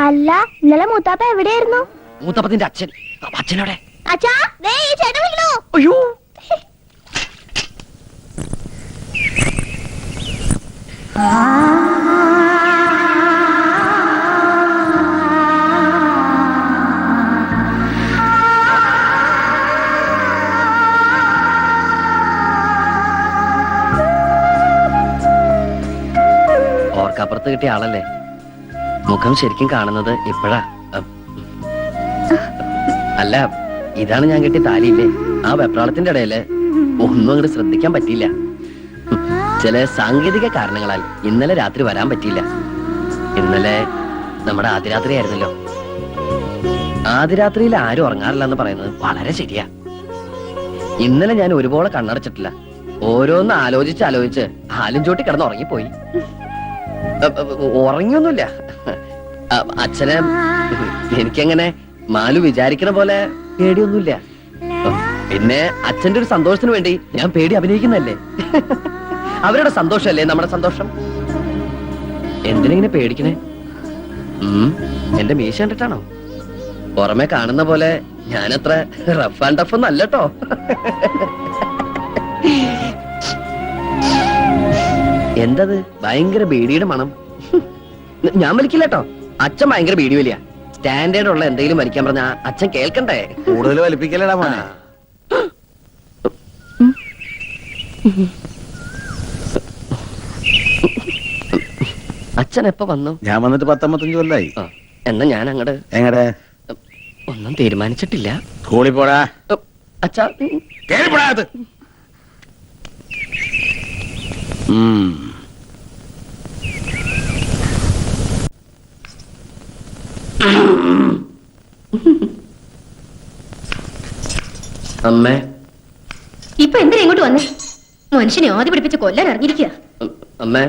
അല്ല, ഇന്നലെ മൂത്താപ്പ എവിടെയായിരുന്നു? മൂത്തപ്പത്തിന്റെ അച്ഛൻ. അച്ഛനോടെ അച്ഛാ, ദേ ഈ ചേട്ടൻ വിളിക്കണോ? അയ്യോ, ഓർക്കപ്പുറത്ത് കിട്ടിയ ആളല്ലേ? മുഖം ശരിക്കും കാണുന്നത് ഇപ്പോഴാ. അല്ല, ഇതാണ് ഞാൻ കിട്ടിയ താലിയില്ലേ? ആ വെപ്രാളത്തിന്റെ ഇടയില് ഒന്നും അങ്ങോട്ട് ശ്രദ്ധിക്കാൻ പറ്റിയില്ല. ചില സാങ്കേതിക കാരണങ്ങളാൽ ഇന്നലെ രാത്രി വരാൻ പറ്റിയില്ല. ഇന്നലെ നമ്മുടെ ആദ്യരാത്രി ആയിരുന്നല്ലോ. ആദ്യരാത്രിയിൽ ആരും ഉറങ്ങാറില്ല എന്ന് പറയുന്നത് വളരെ ശരിയാ. ഇന്നലെ ഞാൻ ഒരുപോലെ കണ്ണടച്ചിട്ടില്ല. ഓരോന്ന് ആലോചിച്ച് ആലും ചോട്ടി കിടന്ന് ഉറങ്ങിപ്പോയി. ഉറങ്ങിയൊന്നുമില്ല. അച്ഛനെ എനിക്കങ്ങനെ മാലു വിചാരിക്കണ പോലെ പേടിയൊന്നുമില്ല. പിന്നെ അച്ഛന്റെ ഒരു സന്തോഷത്തിന് വേണ്ടി ഞാൻ പേടി അഭിനയിക്കുന്നല്ലേ. അവരുടെ സന്തോഷല്ലേ നമ്മുടെ സന്തോഷം. എന്തിനെങ്ങനെ പേടിക്കണേ? എന്റെ മീശ കണ്ടിട്ടാണോ? പുറമെ കാണുന്ന പോലെ ഞാനത്ര റഫ് ആൻഡ് ടഫ് ഒന്നും അല്ലട്ടോ. എന്തത് ഭയങ്കര ബീഡിയുടെ മണം? ഞാൻ വലിക്കില്ലട്ടോ. അച്ഛൻ ഭയങ്കര ബീഡി വലിയ. സ്റ്റാൻഡേർഡ് ഉള്ള എന്തെങ്കിലും വലിക്കാൻ പറഞ്ഞ അച്ഛൻ കേൾക്കണ്ടേ? കൂടുതൽ വലിപ്പിക്കലടാ മോനെ. അച്ഛൻ എപ്പ വന്നു? ഞാൻ വന്നിട്ട് 19 കൊല്ലായി. എന്നാ ഞാൻ അങ്ങട് എങ്ങടെ? ഒന്നും തീരുമാനിച്ചിട്ടില്ല. സ്കൂളിൽ പോടാ. അച്ഛാ അമ്മേ, ഇപ്പൊ എന്തിനാ ഇങ്ങോട്ട് വന്നേ? മനുഷ്യനെ ആദ്യം പിടിപ്പിച്ച് കൊല്ലാൻ ഇറങ്ങിയിരിക്കുക. അമ്മേ,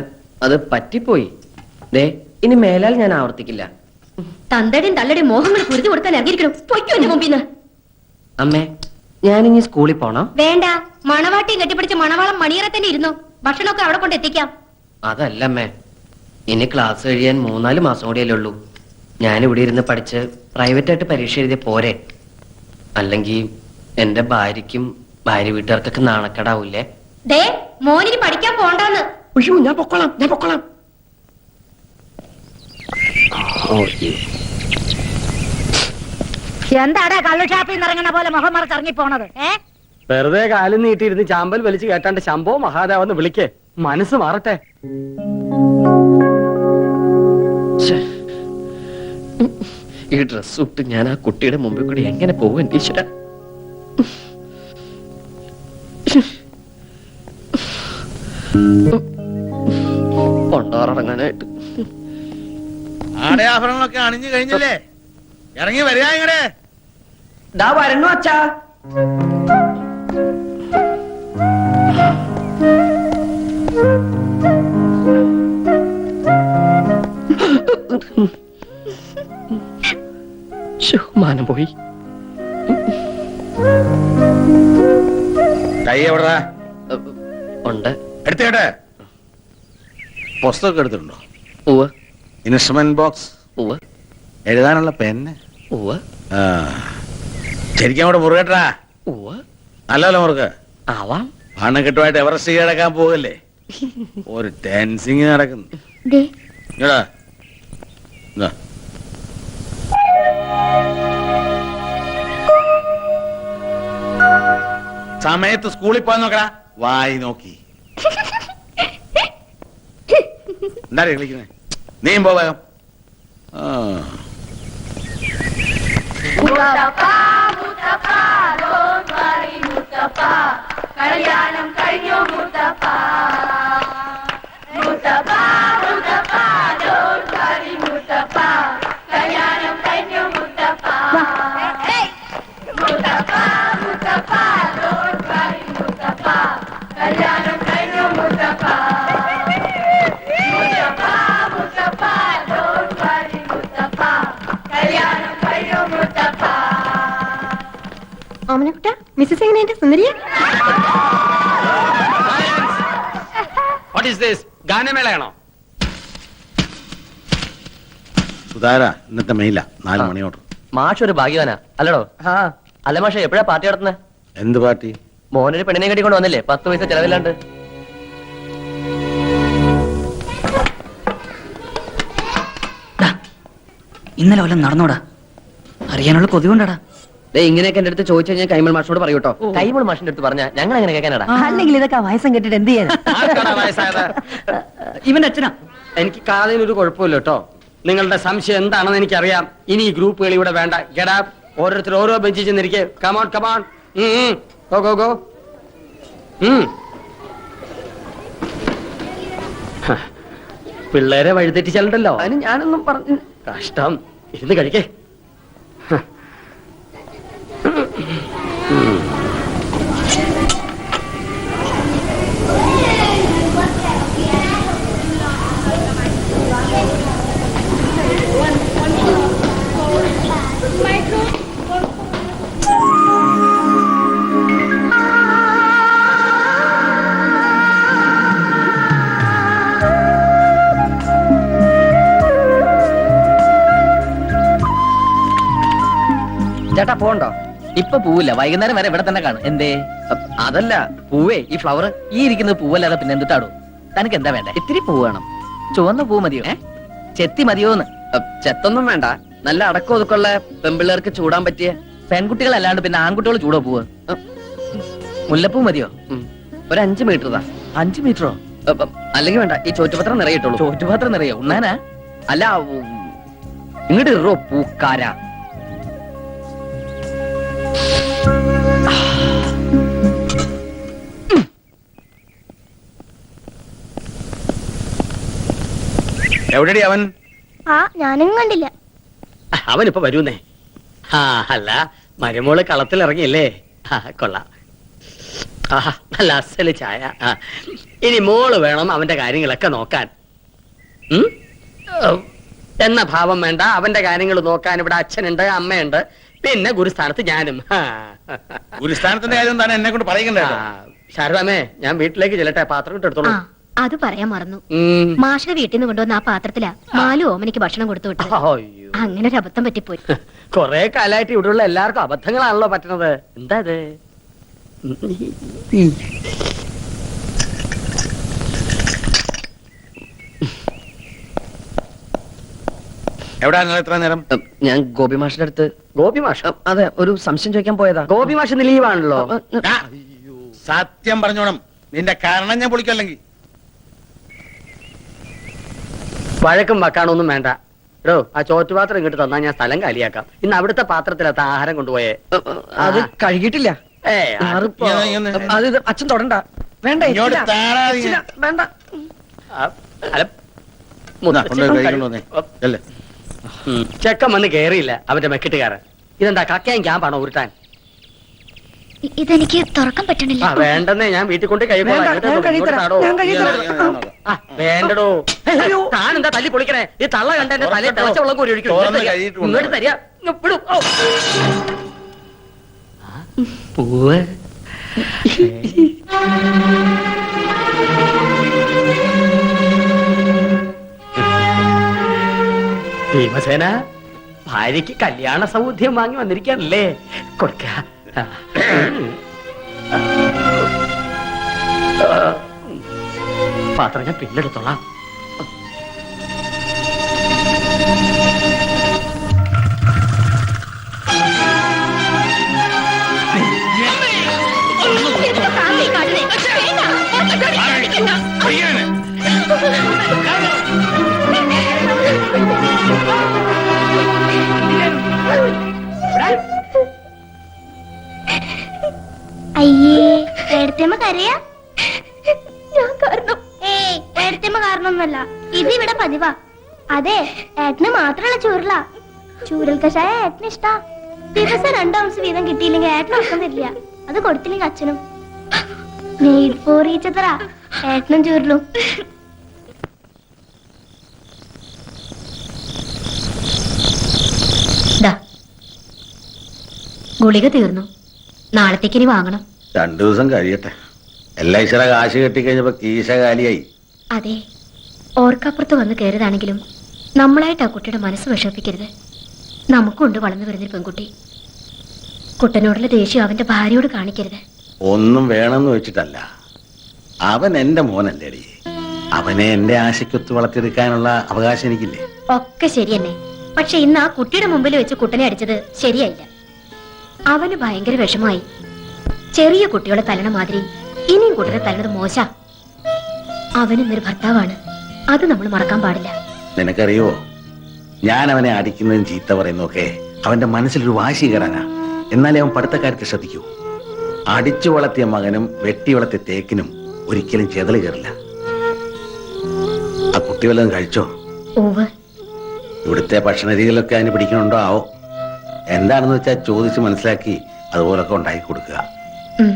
അത് പറ്റിപ്പോയി. ദേ, ഇനി മേലാൽ ഞാൻ ആവർത്തിക്കില്ല. തന്തയുടെയും തള്ളയുടെയും മോഹങ്ങൾ കുരുതി കൊടുക്കാൻ ഇറങ്ങിയിരിക്കണം. പൊയ്ക്കോ എന്റെ മുമ്പിന്ന്. അമ്മേ, ഞാനിനി സ്കൂളിൽ പോണോ? വേണ്ട, മണവാട്ടിയും കെട്ടിപ്പിടിച്ച മണവാളം മണിയറ തന്നെ ഇരുന്നോ. ഭക്ഷണമൊക്കെ അവിടെ കൊണ്ട് എത്തിക്കാം. അതല്ല അമ്മേ, ഇനി ക്ലാസ് കഴിയാൻ 3-4 മാസം കൂടിയല്ലേ ഉള്ളൂ. ഞാനിവിടെ ഇരുന്ന് പഠിച്ച് പ്രൈവറ്റായിട്ട് പരീക്ഷ എഴുതിയ പോരെ? അല്ലെങ്കിൽ എന്റെ ഭാര്യയ്ക്കും ഭാര്യ വീട്ടുകാർക്കൊക്കെ നാണക്കേടാവൂലേ? ദേ, മോനിന് പഠിക്കാൻ പോണ്ടാന്ന്. അയ്യോ, ഞാൻ പൊക്കോളാം. എന്താടാ കള്ളുഷാപ്പിൽ നിന്ന് ഇറങ്ങണ പോലെ മുഖം മറച്ചിറങ്ങി പോണത്? വെറുതെ കാലും നീട്ടിയിരുന്ന് ചാമ്പൽ വലിച്ചു കേട്ടാണ്ട് ശംഭോ മഹാദേവന്ന് വിളിക്കേ. മനസ്സ് മാറട്ടെ. ഈ ഡ്രസ് ഇട്ട് ഞാൻ ആ കുട്ടിയുടെ മുമ്പിൽ കൂടി എങ്ങനെ പോകും എന്റെ ഈശ്വര? കൊണ്ടോറങ്ങാനായിട്ട് ആടയാഭരണങ്ങളൊക്കെ അണിഞ്ഞു കഴിഞ്ഞില്ലേ? ഇറങ്ങി വരിക ഇങ്ങടെ. ദാ വരണു അച്ഛാ. മാനം പോയി. കൈ എവിടാ? ഉണ്ട്. എടുത്തേട്ടെ. പുസ്തകം എടുത്തിട്ടുണ്ടോ? ഉവ്വ്. Instrument box? ഉവ്വ്. എഴുതാനുള്ള പെന്ന്? ഉവ്വ്. ശരിക്കും അവിടെ മുറുകട്ടാ? ഉവ്വ്. അല്ലല്ലോ മുറുക ആവാം. പണക്കെട്ടുമായിട്ട് എവറസ്റ്റ് കിടക്കാൻ പോകല്ലേ? ഒരു ഡാൻസിങ് നടക്കുന്നു. സമയത്ത് സ്കൂളിൽ പോയി നോക്കടാ. വായി നോക്കി എന്താ കളിക്കുന്നേ? നീയും പോകാം. കല്യാണം കഴിഞ്ഞു മുത്തപ്പ. ഓമനക്കുട്ട മിസ്സസ് എങ്ങനെയുണ്ട് സുന്ദരിയ? What is this? ഗാനമേളയാണോ? സുധാര ഇന്നത്തെ മെയില 4 മണിയോട്. മാഷ് ഒരു ഭാഗ്യവാനാ അല്ലടോ? അല്ല മാഷ എപ്പോഴാ പാർട്ടി നടത്തുന്നത്? എന്ത് പാർട്ടി? മോനൊരു പെണ്ണിനെ കെട്ടിക്കൊണ്ട് വന്നില്ലേ, 10 പൈസ ചെലവില്ലാണ്ട്. ഇന്നലെ വല്ലതും നടന്നോടാ? അറിയാനുള്ള കൊതി കൊണ്ടാടാ. ഇങ്ങനെയൊക്കെ എന്റെ അടുത്ത് ചോദിച്ചു കഴിഞ്ഞാൽ കൈമൾ മാഷിനോട് പറയൂട്ടോ. കൈമൾ മാഷിന്റെ അടുത്ത് പറഞ്ഞാ ഞങ്ങൾ അങ്ങനെ കേൾക്കാനടാ. അല്ലെങ്കിൽ ഇതൊക്കെ വയസ്സം കെട്ടിട്ട് എന്ത് ചെയ്യാൻ? ഇവന്റെ അച്ഛനാ. എനിക്ക് കാതിന് ഒരു കുഴപ്പമില്ല കേട്ടോ. നിങ്ങളുടെ സംശയം എന്താണെന്ന് എനിക്കറിയാം. ഇനി ഈ ഗ്രൂപ്പുകൾ ഇവിടെ വേണ്ട. ഗെറ്റ് ഓരോരുത്തർ ഓരോ ബെഞ്ചിൽ ചെന്നിരിക്കെ. Come on come on, go go go. പിള്ളേരെ വഴിതെറ്റിച്ചാലുണ്ടല്ലോ. അതിന് ഞാനൊന്നും പറഞ്ഞു. കഷ്ടം. ഇരുന്ന് കഴിക്കേ. ചേട്ടാ പോണ്ടോ? ഇപ്പൊ പൂവില്ല, വൈകുന്നേരം വരെ ഇവിടെ തന്നെ കാണും. എന്തേ? അതല്ല പൂവേ, ഈ ഫ്ലവർ ഈ ഇരിക്കുന്നത് പൂവല്ലാതെ പിന്നെ എന്തിട്ടാടോ? തനിക്ക് എന്താ വേണ്ട? ഇത്തിരി പൂ വേണം. ചുവന്ന പൂ മതിയോ? ചെത്തി മതിയോന്ന്? ചെത്തൊന്നും വേണ്ട. നല്ല അടക്കം ഒതുക്കുള്ള പെമ്പിള്ളേർക്ക് ചൂടാൻ പറ്റിയ പെൺകുട്ടികളല്ലാണ്ട് പിന്നെ ആൺകുട്ടികൾ ചൂടോ പൂവ്? മുല്ലപ്പൂ മതിയോ? ഒരു 5 മീറ്റർ താ. 5 മീറ്ററോ? അല്ലെങ്കിൽ വേണ്ട, ഈ ചോറ്റുപാത്രം നിറയിട്ടുള്ളൂ. ചോറ്റുപാത്രം നിറയോ? ഉണ്ണാനാ? അല്ല ഇങ്ങോട്ട് ഇറോ പൂക്കാരാ. എവിടെടി അവൻ? ഞാനും കണ്ടില്ല. അവനിപ്പോ വരൂന്നേ. അല്ല, മരുമോള് കളത്തിലിറങ്ങിയല്ലേ? കൊള്ളാം. നല്ല അസല് ചായ. ഇനി മോള് വേണം അവന്റെ കാര്യങ്ങളൊക്കെ നോക്കാൻ. എന്ന ഭാവം വേണ്ട. അവന്റെ കാര്യങ്ങൾ നോക്കാൻ ഇവിടെ അച്ഛനുണ്ട്, അമ്മയുണ്ട്, പിന്നെ ഗുരുസ്ഥാനത്ത് ഞാനും. ഗുരുസ്ഥാനത്തിന്റെ കാര്യം എന്താണ് എന്നെ കൊണ്ട് പറയണ്ടോ? ശാരദാമേ, ഞാൻ വീട്ടിലേക്ക് ചെല്ലട്ടെ. പാത്രം ഇട്ടെടുത്തോളൂ. അത് പറയാൻ മറന്നു. മാഷിനെ വീട്ടിൽ നിന്ന് കൊണ്ടുവന്ന ആ പാത്രത്തിലാ മാലു ഓമനിക്ക് ഭക്ഷണം കൊടുത്തു വിട്ടത്. അങ്ങനെ ഒരു അബദ്ധം പറ്റിപ്പോയി. കൊറേ കാലായിട്ട് ഇവിടെയുള്ള എല്ലാവർക്കും അബദ്ധങ്ങളാണല്ലോ പറ്റുന്നത്. എന്താ ഇത്? എവിടാ നിങ്ങൾ ഇത്ര നേരം? ഞാൻ ഗോപി മാഷിന്റെ അടുത്ത്. ഗോപി മാഷ്? അതെ, ഒരു സംശയം ചോദിക്കാൻ പോയതാ. ഗോപി മാഷ് ഇന്ന് ലീവാണല്ലോ. സത്യം പറഞ്ഞോണം, നിന്റെ കാരണം ഞാൻ പൊളിക്കല്ലെങ്കിൽ. വഴക്കും വക്കാണൊന്നും വേണ്ട. എടോ, ആ ചോറ്റുപാത്രം ഇങ്ങോട്ട് തന്നാ ഞാൻ സ്ഥലം കാലിയാക്കാം. ഇന്ന് അവിടുത്തെ പാത്രത്തിലത്ത ആഹാരം കൊണ്ടുപോയേ. അത് കഴുകിയിട്ടില്ല. അത് അച്ഛൻ തൊടണ്ട. വേണ്ട, ഇങ്ങോട്ട് താടാ നീ. ഇച്ചിരി വേണ്ട. അല്ല, ചെക്കൻ വന്ന് കേറിയില്ല അവന്റെ മെക്കിട്ടുകാരൻ. ഇതെന്താ കക്കയും ക്യാമ്പാണോ ഉരുട്ടാൻ? ഇതെനിക്ക് തുറക്കാൻ പറ്റണില്ല. വേണ്ടെന്നേ, ഞാൻ വീട്ടിൽ കൊണ്ട് വേണ്ടടോ. താനെന്താ തല്ലി പൊളിക്കണേ? ഈ തള്ള കണ്ട എന്റെ തലയിൽ തിളച്ച വെള്ളം കോരി ഒഴിക്കും. ഇങ്ങോട്ട് തരിക. പൂവ് ഭീമസേന, ഭാര്യയ്ക്ക് കല്യാണ സൗദ്യം വാങ്ങി വന്നിരിക്കാനല്ലേ? കൊടുക്ക. പാത്രം ഞാൻ പിന്നെടുത്തോളാം. അയ്യേ, ഏടത്തേമ്മ കരയാ? ഞാൻ കാരണം? ഏയ്, ഏടത്തേമ്മ കാരണമൊന്നുമല്ല. ഇത് ഇവിടെ പതിവാ. അതെ, ഏട്ടന് മാത്രമുള്ള ചൂരല. ചൂരൽ കഷായ ഏട്ടന് ഇഷ്ടാ. ദിവസം 2 ഔൺസ് വീതം കിട്ടിയില്ലെങ്കിൽ ഏട്ടന് ഉറക്കം തരില്ല. അത് കൊടുത്തില്ലെങ്കിൽ അച്ഛനും. മെയ്ഡ് ഫോർ ഈച്ച് അതറാ ഏട്ടനും ചൂരലും. ഗുളിക തീർന്നു. നാളത്തേക്ക് ഇനി വാങ്ങണം. 2 ദിവസം കഴിയട്ടെ. എല്ലാ ഈശ്വര കാശ് കെട്ടിക്കഴിഞ്ഞപ്പോ കീശ കാലിയായി. അതെ, ഓർക്കപ്പുറത്ത് വന്ന് കയറിയതാണെങ്കിലും നമ്മളായിട്ട് ആ കുട്ടിയുടെ മനസ്സ് വിഷമിപ്പിക്കരുത്. നമുക്കുണ്ട് വളർന്നു വരുന്നൊരു പെൺകുട്ടി. കുട്ടനോടുള്ള ദേഷ്യം അവന്റെ ഭാര്യയോട് കാണിക്കരുത്. ഒന്നും വേണമെന്ന് വെച്ചിട്ടല്ല, അവൻ എന്റെ മോനല്ലേടി. അവനെ എന്റെ ആശയ്ക്കൊത്ത് വളർത്തിയെടുക്കാനുള്ള അവകാശം എനിക്കില്ലേ? ഒക്കെ ശരി തന്നെ. പക്ഷെ ഇന്ന് ആ കുട്ടിയുടെ മുമ്പിൽ വെച്ച് കുട്ടനെ അടിച്ചത് ശരിയായില്ല. അവന് ഭയങ്കര വിഷമായി. ചെറിയ കുട്ടികളെ തല്ലണ മാതിരി ഇനിയും കുട്ടനെ തല്ലണത് മോശ. അവനിന്നൊരു ഭർത്താവാണ്, അത് നമ്മൾ മറക്കാൻ പാടില്ല. നിനക്കറിയോ, ഞാൻ അവനെ അടിക്കുന്നതും ചീത്ത പറയുന്നതൊക്കെ അവന്റെ മനസ്സിലൊരു വാശി കയറാനാ. എന്നാലേ അവൻ പഠിത്തക്കാര്യത്തെ ശ്രദ്ധിക്കൂ. അടിച്ചു വളർത്തിയ മകനും വെട്ടി വളർത്തിയ തേക്കിനും ഒരിക്കലും ചെതല് കയറില്ല. ആ കുട്ടി വല്ലതും കഴിച്ചോ? ഓവ്, ഇവിടുത്തെ ഭക്ഷണ രീതികളൊക്കെ അതിന് പിടിക്കണുണ്ടോ ആവോ? എന്താണെന്ന് വെച്ചാൽ ചോദിച്ച് മനസ്സിലാക്കി അതുപോലൊക്കെ ഉണ്ടാക്കി കൊടുക്കുക. ഉം.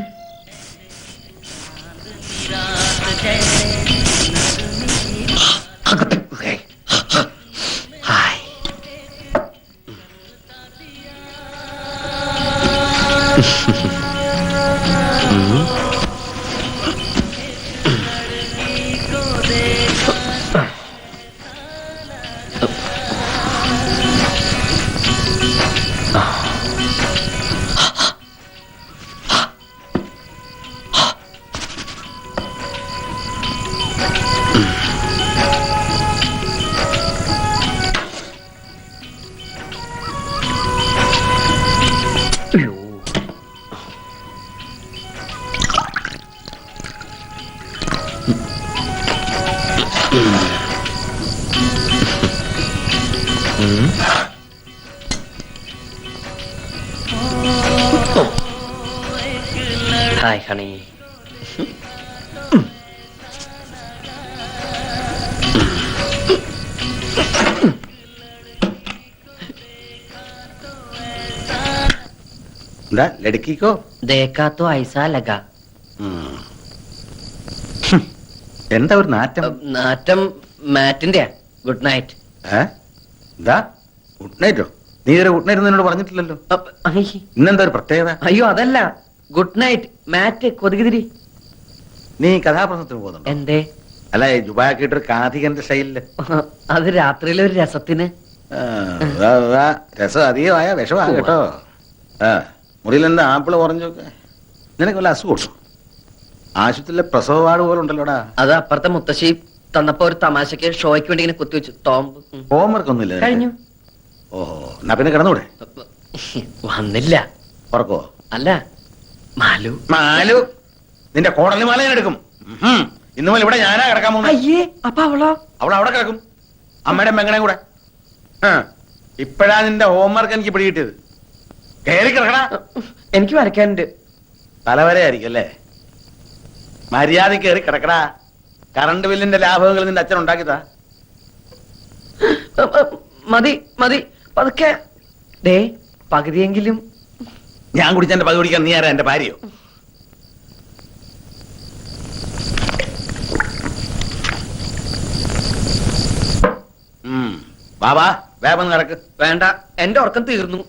Hi honey. എന്താ ലടുക്കിക്കോ? ദേക്കാ തോ ഐസാ ലഗാ. എന്താ ഒരു നാറ്റം? നാറ്റം മാറ്റിന്റെ. Good night. എന്താ ഗുഡ് നൈറ്റോ? നീ ഇതുവരെ ഗുഡ് നൈറ്റ് എന്നോട് പറഞ്ഞിട്ടില്ലല്ലോ. ഇന്നെന്താ ഒരു പ്രത്യേകത? അയ്യോ അതല്ല, ഗുഡ് നൈറ്റ് മാറ്റ് കൊതുകുതിരി. നീ കഥാപ്രസംഗത്തിന് പോകുന്നുണ്ടോ? എന്തേ? അല്ല, ജുബാക്കിട്ടൊരു കാഥികന്റെ സ്റ്റൈലില്. അത് രാത്രിയിലെ ഒരു രസത്തിന്. രസം അധികമായ വിഷമാണ് കേട്ടോ. മുറിയിൽ എന്താ ആപ്പിള് ഓറഞ്ചൊക്കെ? നിനക്ക് വല്ല അസുഖം? ആശുപത്രിയിലെ പ്രസവ വാർഡ് പോലെ ഉണ്ടല്ലോടാ. അത് അപ്പുറത്തെ മുത്തശ്ശി തന്നപ്പോ ഒരു തമാശക്ക് ഷോയ്ക്ക് വേണ്ടി ഇങ്ങനെ കുത്തിവെച്ചു. ടോംബ് ഹോംവർക്ക് ഒന്നുമില്ല കഴിഞ്ഞു. ഓഹോ, എന്നാ പിന്നെ കിടന്നൂടെ? വന്നില്ല. ഉറക്കോ? അല്ല, മാലു. മാലു നിന്റെ കോടലി മാല ഞാൻ എടുക്കും. ഇന്ന് മുതൽ ഇവിടെ ഞാനാ കിടക്കാൻ പോകുന്നത്. അയ്യേ, അപ്പൊ അവളോ? അവൾ അവിടെ കിടക്കും, അമ്മയുടെ മെങ്ങണേ കൂടെ. ഇപ്പഴാ നിന്റെ ഹോംവർക്ക് എനിക്ക് പിടികിട്ടിയത്. കയറി കിടക്കടാ. എനിക്ക് വരയ്ക്കാനുണ്ട്. തലവരെയായിരിക്കും അല്ലേ? മര്യാദ കയറി കിടക്കടാ. കറണ്ട് ബില്ലിന്റെ ലാഭങ്ങൾ നിന്റെ അച്ഛൻ ഉണ്ടാക്കിയതാ. മതി മതി, പതുക്കെ. ദേ പകുതിയെങ്കിലും. ഞാൻ കുടിച്ച എന്റെ പകുതി കുടിക്കാൻ നീ ആരാ? എന്റെ ഭാര്യയോ? ബാബാ വേഗം കിടക്ക്. വേണ്ട, എന്റെ ഉറക്കം തീർന്നു.